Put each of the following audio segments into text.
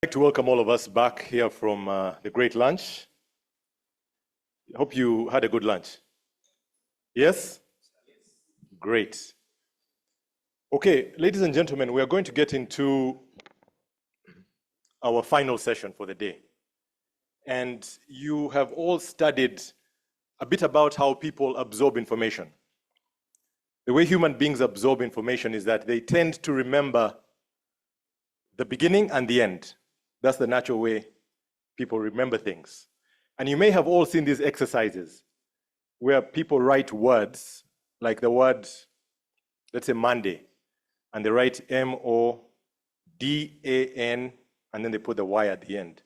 I'd like to welcome all of us back here from the great lunch. I hope you had a good lunch. Yes? Great. Okay, ladies and gentlemen, we are going to get into our final session for the day. And you have all studied a bit about how people absorb information. The way human beings absorb information is that they tend to remember the beginning and the end. That's the natural way people remember things. And you may have all seen these exercises where people write words, like the word, let's say Monday, and they write M-O-D-A-N, and then they put the Y at the end.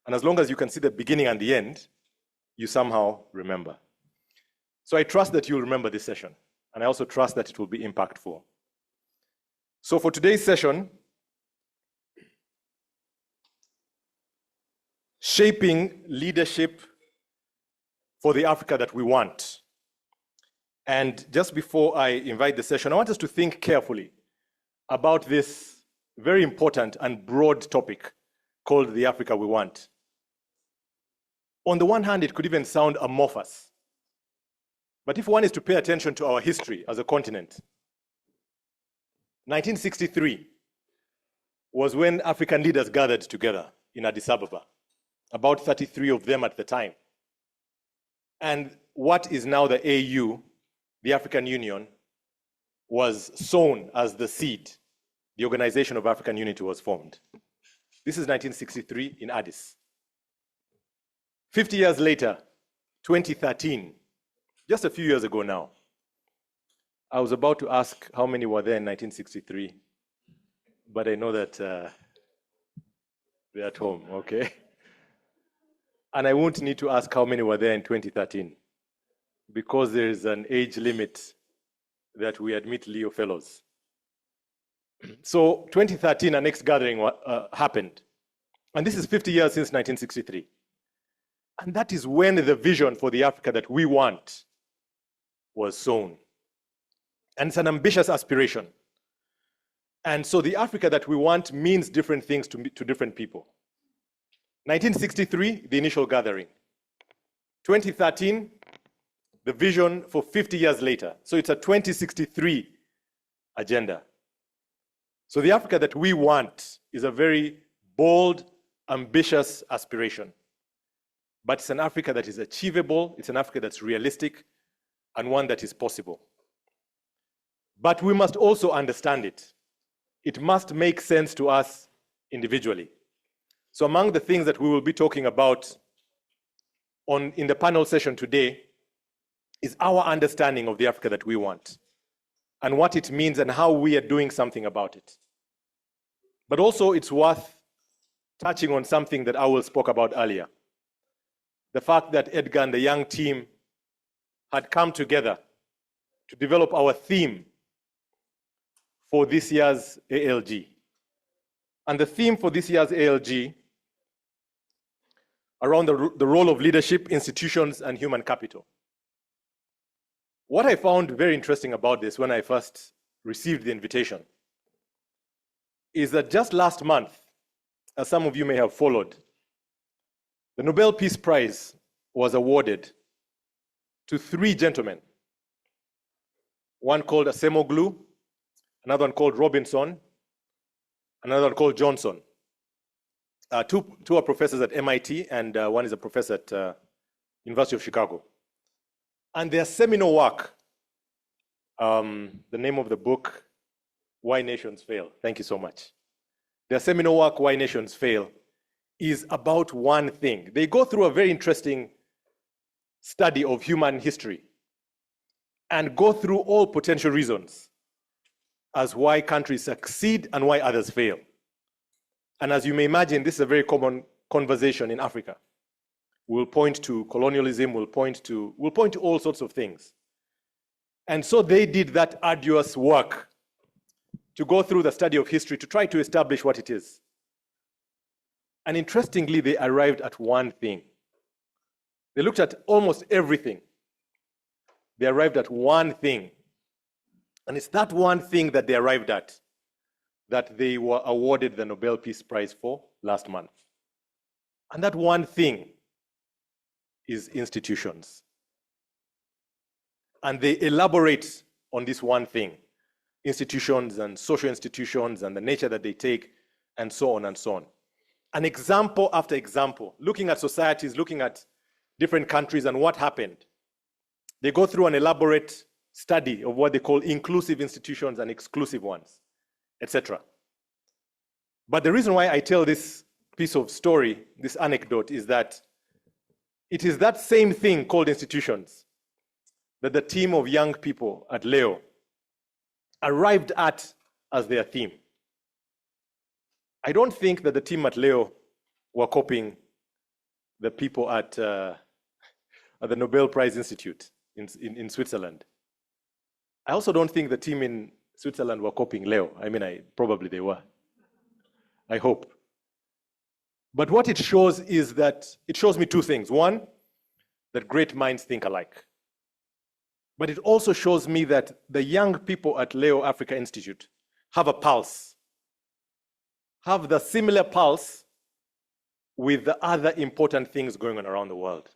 And as long as you can see the beginning and the end, you somehow remember. So I trust that you'll remember this session, and I also trust that it will be impactful. So for today's session, shaping leadership for the Africa that we want. And just before I invite the session, I want us to think carefully about this very important and broad topic called the Africa we want. On the one hand, it could even sound amorphous. But if one is to pay attention to our history as a continent, 1963 was when African leaders gathered together in Addis Ababa. About 33 of them at the time. And what is now the AU, the African Union, was sown as the seed. The Organization of African Unity was formed. This is 1963 in Addis. 50 years later, 2013, just a few years ago now, I was about to ask how many were there in 1963, but I know that they're at home, okay? And I won't need to ask how many were there in 2013, because there is an age limit that we admit Leo fellows. So 2013, our next gathering happened. And this is 50 years since 1963. And that is when the vision for the Africa that we want was sown. And it's an ambitious aspiration. And so the Africa that we want means different things to different people. 1963, the initial gathering. 2013, the vision for 50 years later. So it's a 2063 agenda. So the Africa that we want is a very bold, ambitious aspiration. But it's an Africa that is achievable, it's an Africa that's realistic, and one that is possible. But we must also understand it. It must make sense to us individually. So among the things that we will be talking about in the panel session today is our understanding of the Africa that we want and what it means and how we are doing something about it. But also it's worth touching on something that Awul spoke about earlier. The fact that Edgar and the young team had come together to develop our theme for this year's ALG. And the theme for this year's ALG around the role of leadership, institutions, and human capital. What I found very interesting about this when I first received the invitation is that just last month, as some of you may have followed, the Nobel Peace Prize was awarded to 3 gentlemen. One called Asemoglu, another one called Robinson, another one called Johnson. Two are professors at MIT, and one is a professor at University of Chicago. And their seminal work, the name of the book, Why Nations Fail. Thank you so much. Their seminal work, Why Nations Fail, is about one thing. They go through a very interesting study of human history and go through all potential reasons as why countries succeed and why others fail. And as you may imagine, this is a very common conversation in Africa. We'll point to colonialism, we'll point to all sorts of things. And so they did that arduous work to go through the study of history to try to establish what it is. And interestingly, they arrived at one thing. They looked at almost everything. They arrived at one thing. And it's that one thing that they arrived at that they were awarded the Nobel Peace Prize for last month. And that one thing is institutions. And they elaborate on this one thing, institutions and social institutions and the nature that they take, and so on and so on. An example after example, looking at societies, looking at different countries and what happened. They go through an elaborate study of what they call inclusive institutions and exclusive ones, etc. But the reason why I tell this piece of story, this anecdote, is that it is that same thing called institutions that the team of young people at Leo arrived at as their theme. I don't think that the team at Leo were copying the people at the Nobel Prize Institute in Switzerland. I also don't think the team in Switzerland were copying Leo. I mean, probably they were. I hope. But what it shows is that it shows me two things. One, that great minds think alike. But it also shows me that the young people at Leo Africa Institute have a pulse, have the similar pulse with the other important things going on around the world.